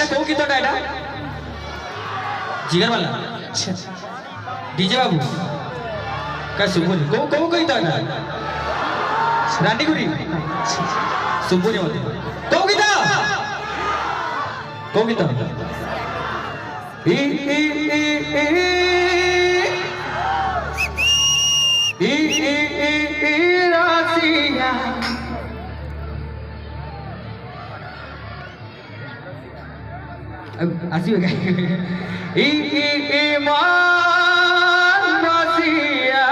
एटा को गीतटा एटा जिगर वाला डीजे बाबू का सुबुनी को गीत एटा रानी गुरी सुबुनी मते को गीत रासिया आसियो मानसिया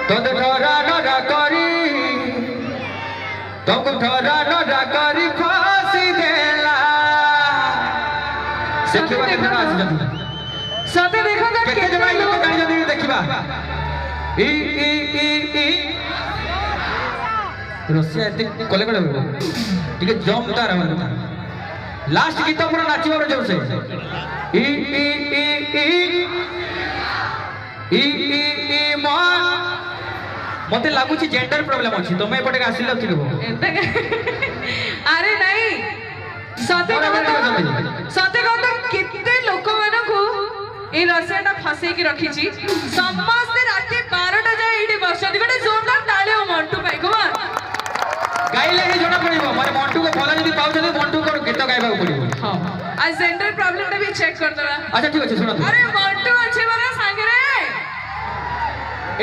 तद ठरा नरा करी तब ठरा नरा करी फांसी देला देखिबा देखना आसी जदी साथे देखो त के जमाई लोग काई जदी देखिबा रसिया एते कोले कोले ठीक है जमदार हमारा लास्ट गीत पूरा नाचिबा रे जोर से मते लागु छी जेंडर प्रॉब्लम अछि तमे एपटे आसिल थिलबो अरे नहीं सते कहत कितने लोक मानो को ए रसियाटा फसे की रखी छी समस्त राती 12टा जाय एडी बसती गटे जोरदार ताले ओ मंटू पाई को गाई लगे जोना पड़िबो माने मंटू को फला जदी पाउ जदी मंटू को गीत गाइबा पड़िबो हां आ जेंडर प्रॉब्लम टा भी चेक कर दला अच्छा ठीक अछि सुनो अरे मंटू अच्छे वाला संग रे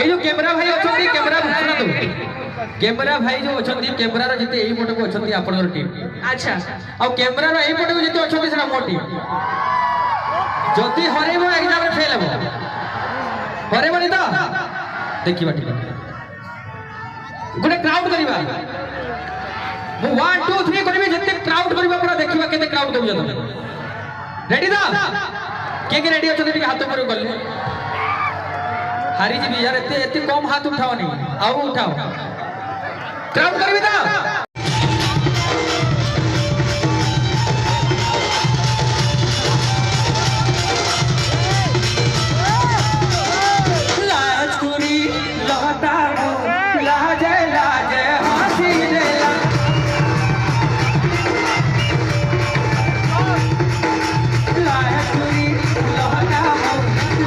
ए जो कैमरा भाई अछंती कैमरा सुनो तो कैमरा भाई जो अछंती कैमरा रो जते एई फोटो को अछंती आपनर टीम अच्छा आ कैमरा रो एई फोटो को जते अछंती सेना मो टीम जति हरेबो एग्जाम रे फेल हेबो हरेबो नि तो देखिबा ठीक गुडे क्राउड करिबा मु 1 2 3 करबी जते क्राउड करिबा पूरा देखिबा केते क्राउड करू जतो रेडी दा के रेडी अछंती ठीक हाथ ऊपर करले हारी जी यार एते कम हाथ उठाओ नहीं आओ उठाओ क्राउड करबी दा लाजकुरी लहता लाजे लाजे हंसी देला लाजकुरी लहता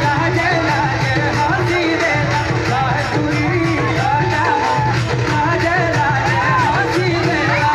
लाजे लाजे हंसी देला लाजकुरी लहता लाजे लाजे हंसी देला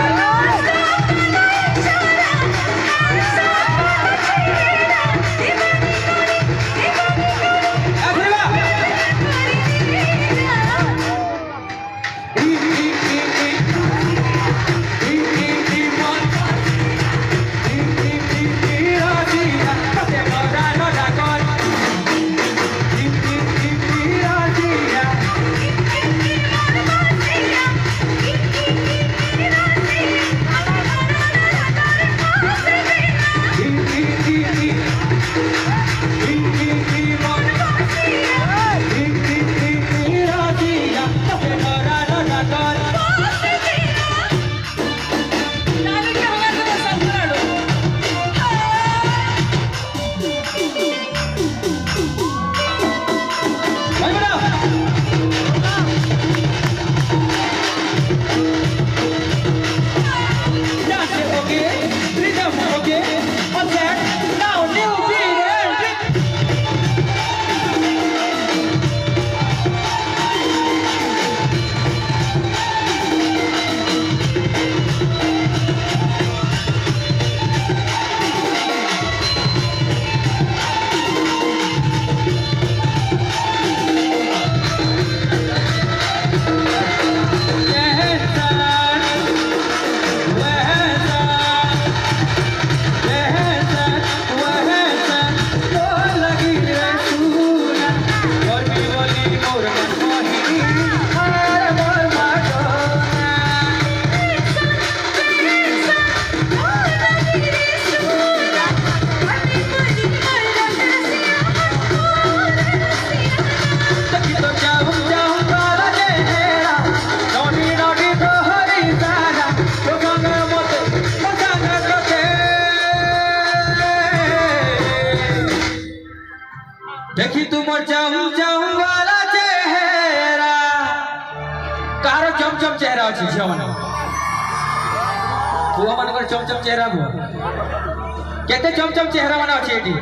देखी तुमर चम चम वाला चेहरा कारो चम चम चेहरा अछि छमन पुआ मानकर चमचम चेहरा केते चमचम चेहरा माने अछि एटी